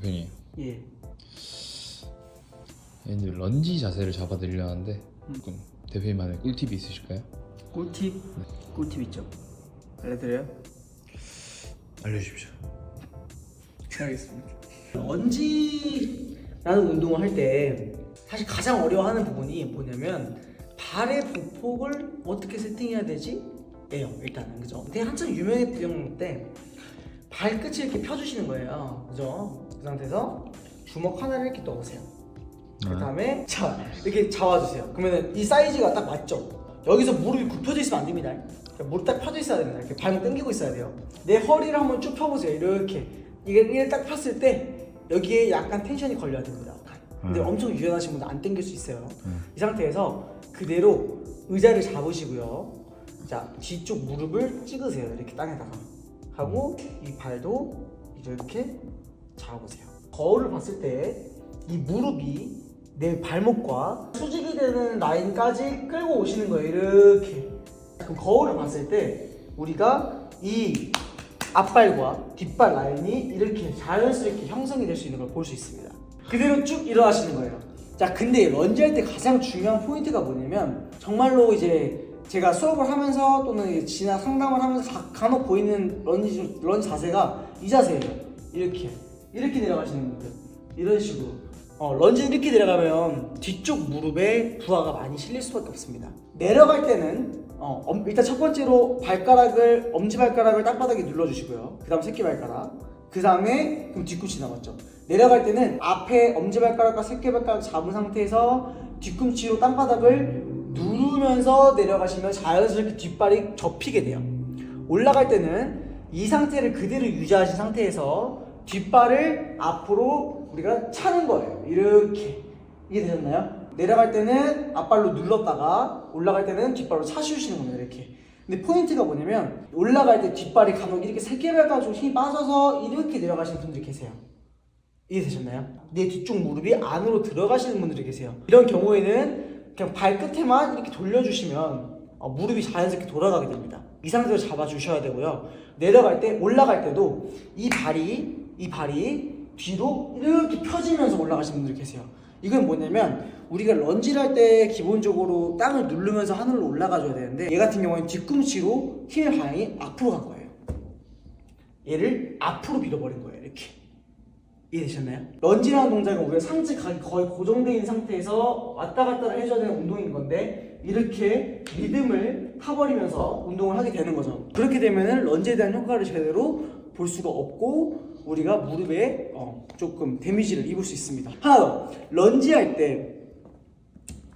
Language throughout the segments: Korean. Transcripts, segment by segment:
대표님. 예. 이제 런지 자세를 잡아드리려 하는데 조금 대표님만의 꿀팁이 있으실까요? 꿀팁? 네. 꿀팁 있죠. 알려드려요? 알려주십시오. 알겠습니다. 런지라는 운동을 할 때 사실 가장 어려워하는 부분이 뭐냐면 발의 보폭을 어떻게 세팅해야 되지? 예요, 일단은. 그죠? 근데 한참 유명했던 때 발끝을 이렇게 펴주시는 거예요. 그죠? 그 상태에서 주먹 하나를 이렇게 넣으세요. 그 다음에 자 이렇게 잡아주세요. 그러면 이 사이즈가 딱 맞죠? 여기서 무릎이 굽혀져 있으면 안 됩니다. 무릎 딱 펴져 있어야 됩니다. 이렇게 발목 당기고 있어야 돼요. 내 허리를 한번 쭉 펴보세요. 이렇게 이게 딱 폈을 때 여기에 약간 텐션이 걸려야 됩니다. 근데 엄청 유연하신 분들 안 당길 수 있어요. 이 상태에서 그대로 의자를 잡으시고요. 자, 뒤쪽 무릎을 찍으세요. 이렇게 땅에다가 하고 이 발도 이렇게 잡아보세요. 거울을 봤을 때 이 무릎이 내 발목과 수직이 되는 라인까지 끌고 오시는 거예요. 이렇게. 그럼 거울을 봤을 때 우리가 이 앞발과 뒷발 라인이 이렇게 자연스럽게 형성이 될 수 있는 걸 볼 수 있습니다. 그대로 쭉 일어나시는 거예요. 자, 근데 런지 할 때 가장 중요한 포인트가 뭐냐면 정말로 이제 제가 수업을 하면서 또는 지나 상담을 하면서 간혹 보이는 런지 자세가 이 자세예요. 이렇게 내려가시는 분들 이런 식으로 런지는 이렇게 내려가면 뒤쪽 무릎에 부하가 많이 실릴 수밖에 없습니다. 내려갈 때는 일단 첫 번째로 엄지발가락을 땅바닥에 눌러주시고요. 그 다음 새끼발가락, 그 다음에 그럼 뒤꿈치 남았죠. 내려갈 때는 앞에 엄지발가락과 새끼발가락 잡은 상태에서 뒤꿈치로 땅바닥을 누르면서 내려가시면 자연스럽게 뒷발이 접히게 돼요. 올라갈 때는 이 상태를 그대로 유지하신 상태에서 뒷발을 앞으로 우리가 차는 거예요. 이렇게. 이해되셨나요? 내려갈 때는 앞발로 눌렀다가 올라갈 때는 뒷발로 차주시는 겁니다. 이렇게. 근데 포인트가 뭐냐면 올라갈 때 뒷발이 간혹 이렇게 새끼발가락 쪽 힘이 빠져서 이렇게 내려가시는 분들이 계세요. 이해되셨나요? 내 뒤쪽 무릎이 안으로 들어가시는 분들이 계세요. 이런 경우에는 그냥 발끝에만 이렇게 돌려주시면 무릎이 자연스럽게 돌아가게 됩니다. 이 상태로 잡아주셔야 되고요. 내려갈 때, 올라갈 때도 이 발이 뒤로 이렇게 펴지면서 올라가시는 분들이 계세요. 이건 뭐냐면 우리가 런지를 할 때 기본적으로 땅을 누르면서 하늘로 올라가줘야 되는데 얘 같은 경우에는 뒤꿈치로 힘의 방향이 앞으로 간 거예요. 얘를 앞으로 밀어버린 거예요. 이렇게. 이해되셨나요? 런지라는 동작은 우리가 상체 각이 거의 고정되어 있는 상태에서 왔다 갔다 해줘야 되는 운동인 건데 이렇게 리듬을 타버리면서 운동을 하게 되는 거죠. 그렇게 되면은 런지에 대한 효과를 제대로 볼 수가 없고 우리가 무릎에 조금 데미지를 입을 수 있습니다. 하나 더, 런지 할 때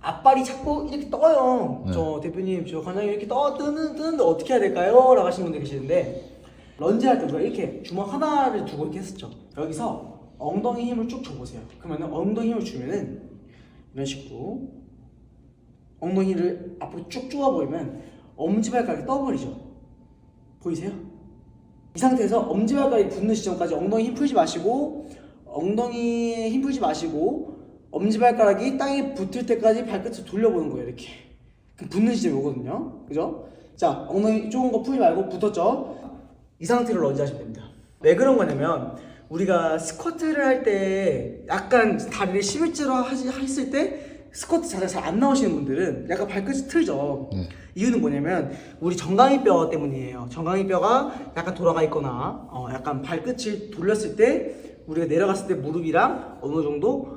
앞발이 자꾸 이렇게 떠요. 네. 저 대표님, 저 관장님 이렇게 뜨는데 어떻게 해야 될까요? 라고 하시는 분들 계시는데 런지 할 때 우리가 이렇게 주먹 하나를 두고 이렇게 했었죠. 여기서 엉덩이 힘을 쭉 줘보세요. 그러면 엉덩이 힘을 주면은 이런 식으로 엉덩이를 앞으로 쭉 쪼아보이면 엄지발가락이 떠버리죠. 보이세요? 이 상태에서 엄지발가락이 붙는 지점까지 엉덩이 힘 풀지 마시고 엉덩이에 힘 풀지 마시고 엄지발가락이 땅에 붙을 때까지 발끝을 돌려보는 거예요. 이렇게. 그럼 붙는 지점이 오거든요. 그죠? 자, 엉덩이 좁은 거 풀지 말고 붙었죠? 이 상태로 런지 하시면 됩니다. 왜 그런 거냐면 우리가 스쿼트를 할 때 약간 다리를 11자로 했을 때 스쿼트 자세가 잘 안 나오시는 분들은 약간 발끝이 틀죠. 이유는 뭐냐면 우리 정강이뼈 때문이에요. 정강이뼈가 약간 돌아가 있거나 약간 발끝을 돌렸을 때 우리가 내려갔을 때 무릎이랑 어느 정도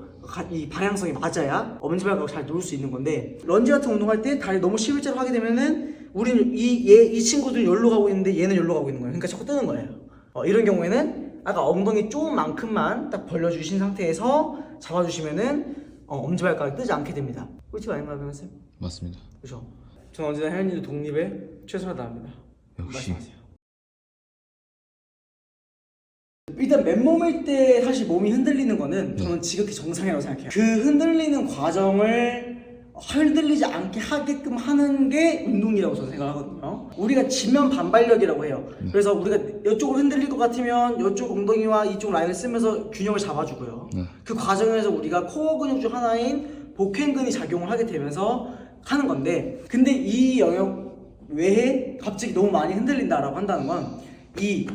이 방향성이 맞아야 엄지발가락 잘 누를 수 있는 건데 런지 같은 운동할 때 다리 너무 11자로 하게 되면은 우리는 이 친구들은 여기로 가고 있는데 얘는 여기로 가고 있는 거예요. 그러니까 자꾸 뜨는 거예요. 이런 경우에는 아까 엉덩이 좀 만큼만 딱 벌려주신 상태에서 잡아주시면은 엄지발가락이 뜨지 않게 됩니다. 꿀팁 아닌가요, 변호사님? 맞습니다. 그렇죠. 저는 언제나 혜연이도 독립에 최선을 다합니다. 역시. 말씀하세요. 일단 맨몸일 때 사실 몸이 흔들리는 거는 저는 지극히 정상이라고 생각해요. 그 흔들리는 과정을 흔들리지 않게 하게끔 하는 게 운동이라고 저는 생각하거든요. 우리가 지면 반발력이라고 해요. 그래서 우리가 이쪽으로 흔들릴 것 같으면 이쪽 엉덩이와 이쪽 라인을 쓰면서 균형을 잡아주고요. 그 과정에서 우리가 코어 근육 중 하나인 복횡근이 작용을 하게 되면서 하는 건데 근데 이 영역 외에 갑자기 너무 많이 흔들린다라고 한다는 건 이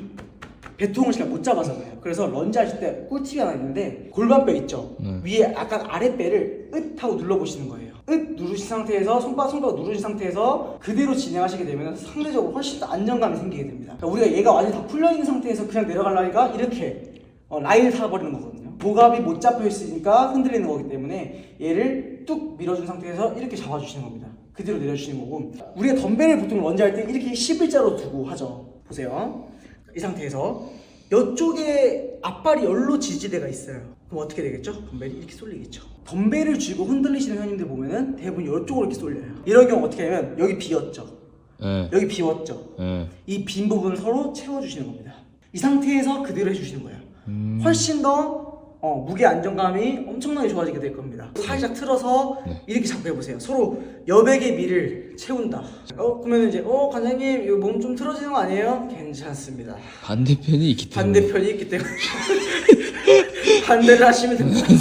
배통을 잘 못 잡아서 그래요. 그래서 런지 하실 때 꿀팁이 하나 있는데 골반뼈 있죠? 위에 약간 아랫배를 으 하고 눌러보시는 거예요. 으 누르신 상태에서 손바닥 누르신 상태에서 그대로 진행하시게 되면 상대적으로 훨씬 더 안정감이 생기게 됩니다. 그러니까 우리가 얘가 완전히 다 풀려있는 상태에서 그냥 내려가려니까 이렇게 라인을 타버리는 거거든요. 복압이 못 잡혀 있으니까 흔들리는 거기 때문에 얘를 뚝 밀어준 상태에서 이렇게 잡아주시는 겁니다. 그대로 내려주시는 거고, 우리가 덤벨을 보통 런지 할 때 이렇게 11자로 두고 하죠. 보세요. 이 상태에서 이쪽에 앞발이 열로 지지대가 있어요. 그럼 어떻게 되겠죠? 덤벨이 이렇게 쏠리겠죠. 덤벨을 쥐고 흔들리시는 회원님들 보면은 대부분 이쪽으로 이렇게 쏠려요. 이런 경우 어떻게 하냐면 여기 비었죠. 여기 비웠죠. 이 빈 부분을 서로 채워주시는 겁니다. 이 상태에서 그대로 해주시는 거예요. 훨씬 더 무게 안정감이 엄청나게 좋아지게 될 겁니다. 살짝 틀어서 이렇게 잡고 해보세요. 서로 여백의 미를 채운다. 그러면 이제 관장님 이거 몸 좀 틀어지는 거 아니에요? 괜찮습니다. 반대편이 있기 때문에. 반대편이 있기 때문에 반대를 하시면 됩니다.